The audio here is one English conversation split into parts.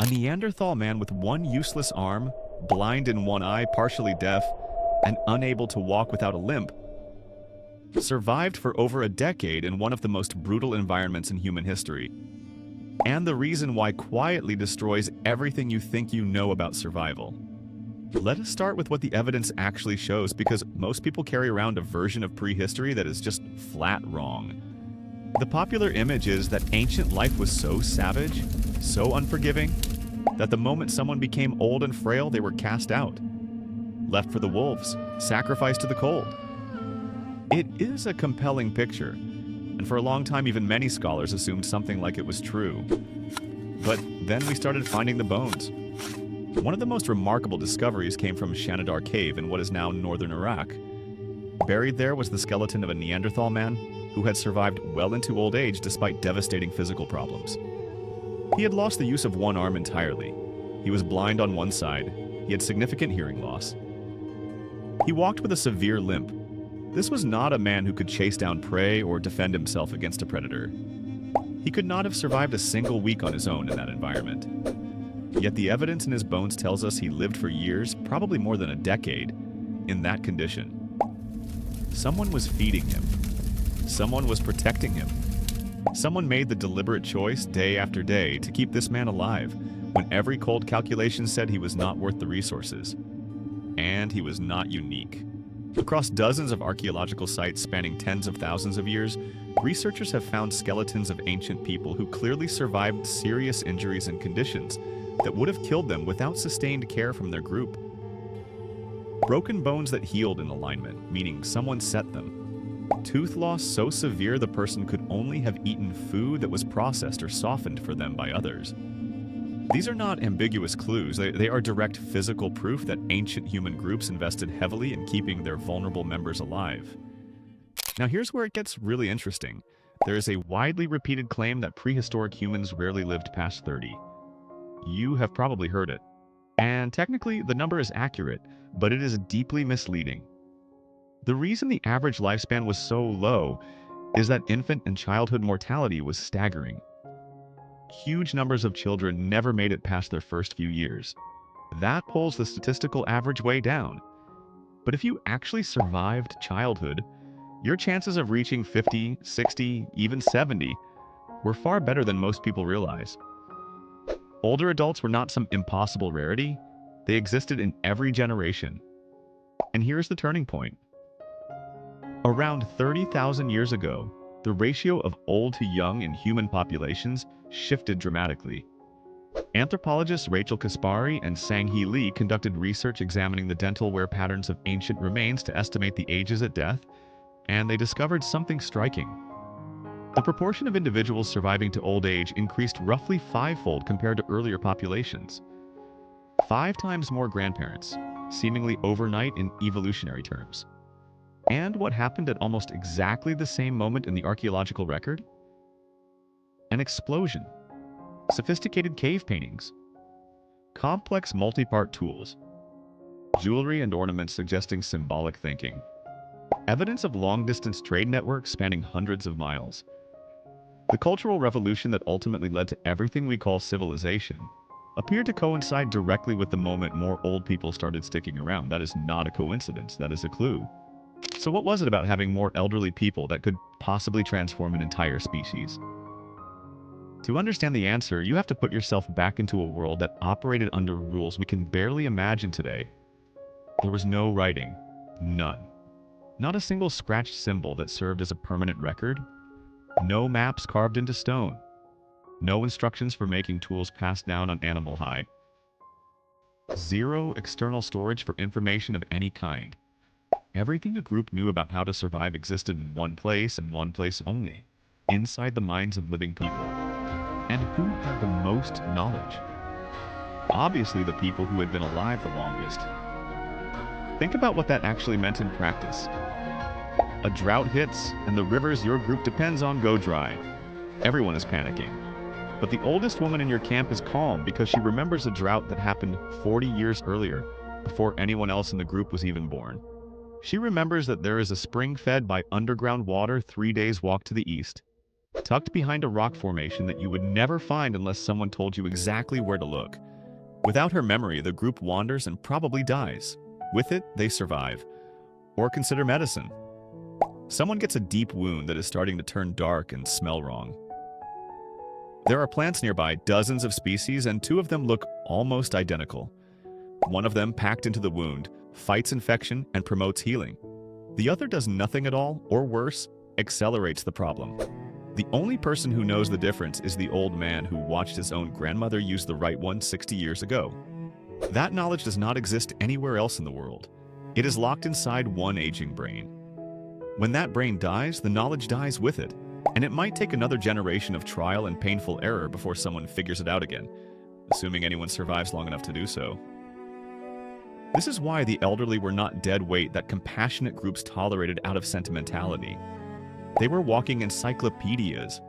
A Neanderthal man with one useless arm, blind in one eye, partially deaf, and unable to walk without a limp, survived for over a decade in one of the most brutal environments in human history. And the reason why quietly destroys everything you think you know about survival. Let us start with what the evidence actually shows, because most people carry around a version of prehistory that is just flat wrong. The popular image is that ancient life was so savage, so unforgiving, that the moment someone became old and frail, they were cast out, left for the wolves, sacrificed to the cold. It is a compelling picture, and for a long time even many scholars assumed something like it was true. But then we started finding the bones. One of the most remarkable discoveries came from Shanidar cave in what is now northern Iraq. Buried there was the skeleton of a Neanderthal man who had survived well into old age despite devastating physical problems. He had lost the use of one arm entirely. He was blind on one side. He had significant hearing loss. He walked with a severe limp. This was not a man who could chase down prey or defend himself against a predator. He could not have survived a single week on his own in that environment. Yet the evidence in his bones tells us he lived for years, probably more than a decade, in that condition. Someone was feeding him. Someone was protecting him. Someone made the deliberate choice day after day to keep this man alive when every cold calculation said he was not worth the resources. And he was not unique. Across dozens of archaeological sites spanning tens of thousands of years, researchers have found skeletons of ancient people who clearly survived serious injuries and conditions that would have killed them without sustained care from their group. Broken bones that healed in alignment, meaning someone set them. Tooth loss so severe the person could only have eaten food that was processed or softened for them by others. These are not ambiguous clues. They are direct physical proof that ancient human groups invested heavily in keeping their vulnerable members alive. Now here's where it gets really interesting. There is a widely repeated claim that prehistoric humans rarely lived past 30. You have probably heard it. And technically, the number is accurate, but it is deeply misleading. The reason the average lifespan was so low is that infant and childhood mortality was staggering. Huge numbers of children never made it past their first few years. That pulls the statistical average way down. But if you actually survived childhood, your chances of reaching 50, 60, even 70 were far better than most people realize. Older adults were not some impossible rarity. They existed in every generation. And here's the turning point. Around 30,000 years ago, the ratio of old to young in human populations shifted dramatically. Anthropologists Rachel Caspari and Caspari Lee conducted research examining the dental wear patterns of ancient remains to estimate the ages at death, and they discovered something striking. The proportion of individuals surviving to old age increased roughly fivefold compared to earlier populations. 5 times more grandparents, seemingly overnight in evolutionary terms. And what happened at almost exactly the same moment in the archaeological record? An explosion. Sophisticated cave paintings. Complex multi-part tools. Jewelry and ornaments suggesting symbolic thinking. Evidence of long-distance trade networks spanning hundreds of miles. The cultural revolution that ultimately led to everything we call civilization appeared to coincide directly with the moment more old people started sticking around. That is not a coincidence, that is a clue. So what was it about having more elderly people that could possibly transform an entire species? To understand the answer, you have to put yourself back into a world that operated under rules we can barely imagine today. There was no writing. None. Not a single scratched symbol that served as a permanent record. No maps carved into stone. No instructions for making tools passed down on animal hide. Zero external storage for information of any kind. Everything a group knew about how to survive existed in one place and one place only, inside the minds of living people. And who had the most knowledge? Obviously the people who had been alive the longest. Think about what that actually meant in practice. A drought hits, and the rivers your group depends on go dry. Everyone is panicking. But the oldest woman in your camp is calm because she remembers a drought that happened 40 years earlier, before anyone else in the group was even born. She remembers that there is a spring fed by underground water 3 days' walk to the east. tucked behind a rock formation that you would never find unless someone told you exactly where to look. Without her memory, the group wanders and probably dies. With it, they survive. Or consider medicine. Someone gets a deep wound that is starting to turn dark and smell wrong. There are plants nearby, dozens of species, and two of them look almost identical. One of them, packed into the wound, fights infection and promotes healing. The other does nothing at all, or worse, accelerates the problem. The only person who knows the difference is the old man who watched his own grandmother use the right one 60 years ago. That knowledge does not exist anywhere else in the world. It is locked inside one aging brain. When that brain dies, the knowledge dies with it, and it might take another generation of trial and painful error before someone figures it out again, assuming anyone survives long enough to do so. This is why the elderly were not dead weight that compassionate groups tolerated out of sentimentality. They were walking encyclopedias.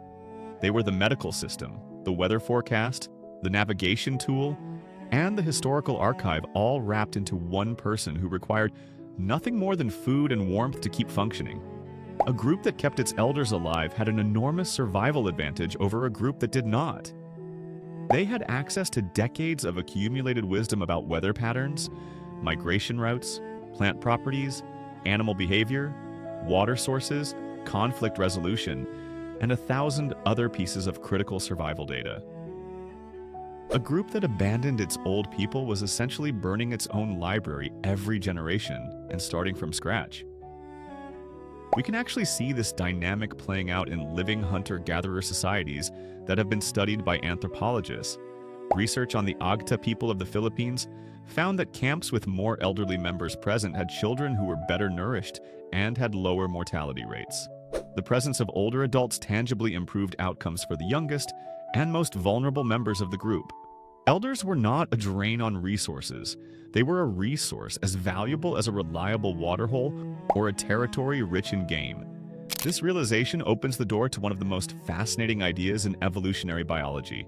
They were the medical system, the weather forecast, the navigation tool, and the historical archive, all wrapped into one person who required nothing more than food and warmth to keep functioning. A group that kept its elders alive had an enormous survival advantage over a group that did not. They had access to decades of accumulated wisdom about weather patterns, migration routes, plant properties, animal behavior, water sources, conflict resolution, and 1,000 other pieces of critical survival data. A group that abandoned its old people was essentially burning its own library every generation and starting from scratch. We can actually see this dynamic playing out in living hunter-gatherer societies that have been studied by anthropologists. Research on the Agta people of the Philippines found that camps with more elderly members present had children who were better nourished and had lower mortality rates. The presence of older adults tangibly improved outcomes for the youngest and most vulnerable members of the group. Elders were not a drain on resources. They were a resource as valuable as a reliable waterhole or a territory rich in game. This realization opens the door to one of the most fascinating ideas in evolutionary biology,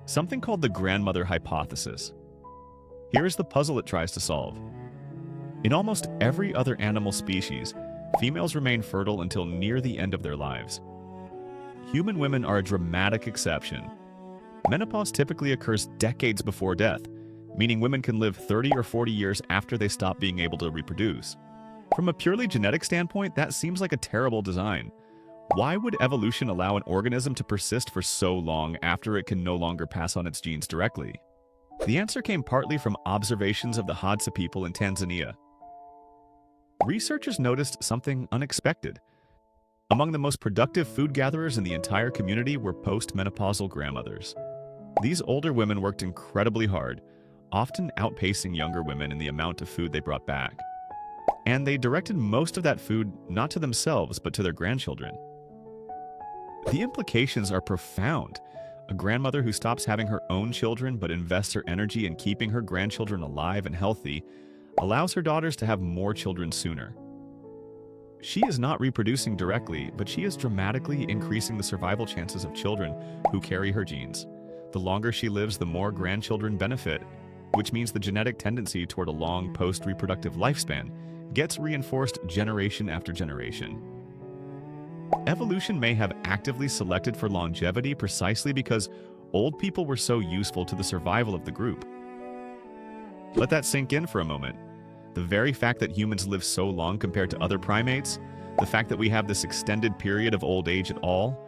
something called the grandmother hypothesis. Here is the puzzle it tries to solve. In almost every other animal species, females remain fertile until near the end of their lives. Human women are a dramatic exception. Menopause typically occurs decades before death, meaning women can live 30 or 40 years after they stop being able to reproduce. From a purely genetic standpoint, that seems like a terrible design. Why would evolution allow an organism to persist for so long after it can no longer pass on its genes directly? The answer came partly from observations of the Hadza people in Tanzania. Researchers noticed something unexpected. Among the most productive food gatherers in the entire community were postmenopausal grandmothers. These older women worked incredibly hard, often outpacing younger women in the amount of food they brought back. And they directed most of that food not to themselves, but to their grandchildren. The implications are profound. A grandmother who stops having her own children but invests her energy in keeping her grandchildren alive and healthy allows her daughters to have more children sooner. She is not reproducing directly, but she is dramatically increasing the survival chances of children who carry her genes. The longer she lives, the more grandchildren benefit, which means the genetic tendency toward a long post-reproductive lifespan gets reinforced generation after generation. Evolution may have actively selected for longevity precisely because old people were so useful to the survival of the group. Let that sink in for a moment. The very fact that humans live so long compared to other primates, the fact that we have this extended period of old age at all,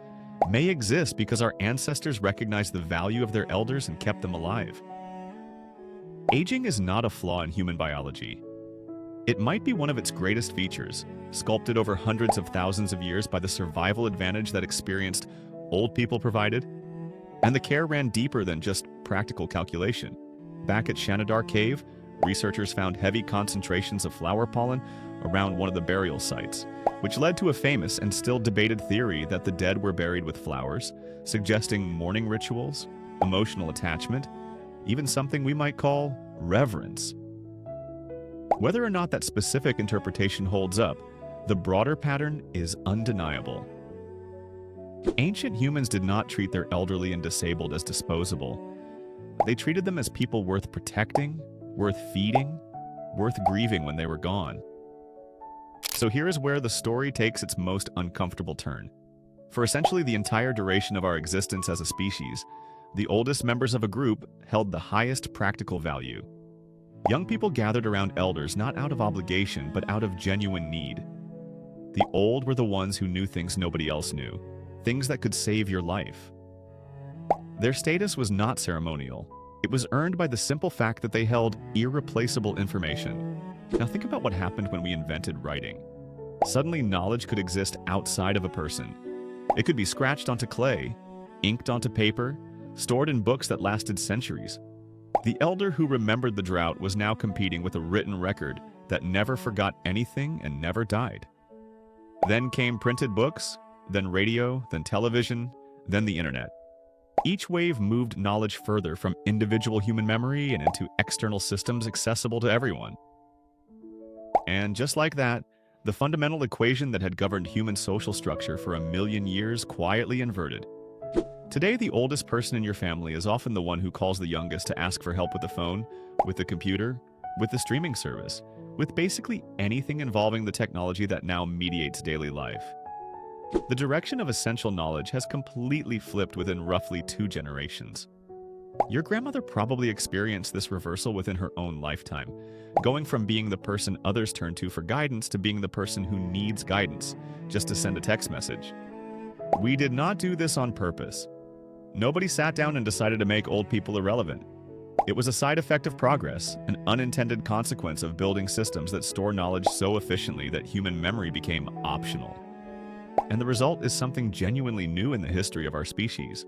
may exist because our ancestors recognized the value of their elders and kept them alive. Aging is not a flaw in human biology. It might be one of its greatest features, sculpted over hundreds of thousands of years by the survival advantage that experienced old people provided. And the care ran deeper than just practical calculation. Back at Shanidar cave, researchers found heavy concentrations of flower pollen around one of the burial sites, which led to a famous and still debated theory that the dead were buried with flowers, suggesting mourning rituals, emotional attachment, even something we might call reverence. Whether or not that specific interpretation holds up, the broader pattern is undeniable. Ancient humans did not treat their elderly and disabled as disposable. They treated them as people worth protecting, worth feeding, worth grieving when they were gone. So here is where the story takes its most uncomfortable turn. For essentially the entire duration of our existence as a species, the oldest members of a group held the highest practical value. Young people gathered around elders not out of obligation, but out of genuine need. The old were the ones who knew things nobody else knew, things that could save your life. Their status was not ceremonial. It was earned by the simple fact that they held irreplaceable information. Now think about what happened when we invented writing. Suddenly, knowledge could exist outside of a person. It could be scratched onto clay, inked onto paper, stored in books that lasted centuries. The elder who remembered the drought was now competing with a written record that never forgot anything and never died. Then came printed books, then radio, then television, then the internet. Each wave moved knowledge further from individual human memory and into external systems accessible to everyone. And just like that, the fundamental equation that had governed human social structure for 1,000,000 years quietly inverted. Today, the oldest person in your family is often the one who calls the youngest to ask for help with the phone, with the computer, with the streaming service, with basically anything involving the technology that now mediates daily life. The direction of essential knowledge has completely flipped within roughly 2 generations. Your grandmother probably experienced this reversal within her own lifetime, going from being the person others turn to for guidance to being the person who needs guidance, just to send a text message. We did not do this on purpose. Nobody sat down and decided to make old people irrelevant. It was a side effect of progress, an unintended consequence of building systems that store knowledge so efficiently that human memory became optional. And the result is something genuinely new in the history of our species.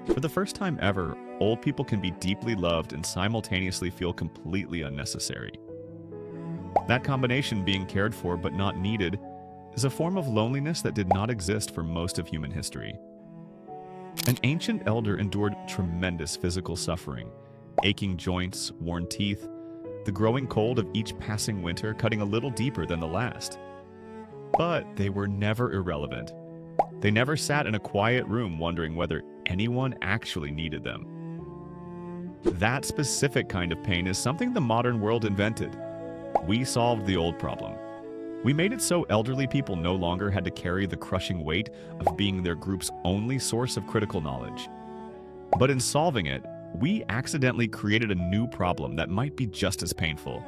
For the first time ever, old people can be deeply loved and simultaneously feel completely unnecessary. That combination, being cared for but not needed, is a form of loneliness that did not exist for most of human history. An ancient elder endured tremendous physical suffering, aching joints, worn teeth, the growing cold of each passing winter cutting a little deeper than the last. But they were never irrelevant. They never sat in a quiet room wondering whether anyone actually needed them. That specific kind of pain is something the modern world invented. We solved the old problem. We made it so elderly people no longer had to carry the crushing weight of being their group's only source of critical knowledge. But in solving it, we accidentally created a new problem that might be just as painful.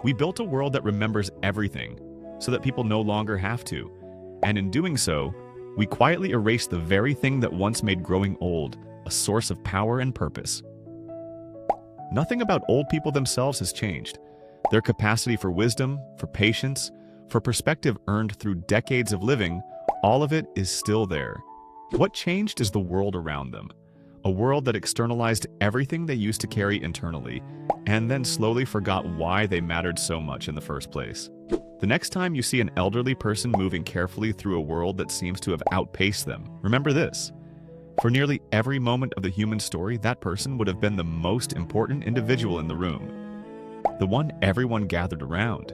We built a world that remembers everything, so that people no longer have to. And in doing so, we quietly erased the very thing that once made growing old a source of power and purpose. Nothing about old people themselves has changed. Their capacity for wisdom, for patience, for perspective earned through decades of living, all of it is still there. What changed is the world around them. A world that externalized everything they used to carry internally, and then slowly forgot why they mattered so much in the first place. The next time you see an elderly person moving carefully through a world that seems to have outpaced them, remember this. For nearly every moment of the human story, that person would have been the most important individual in the room. The one everyone gathered around.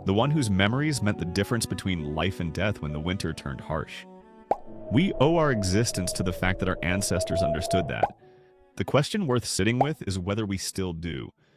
The one whose memories meant the difference between life and death when the winter turned harsh. We owe our existence to the fact that our ancestors understood that. The question worth sitting with is whether we still do.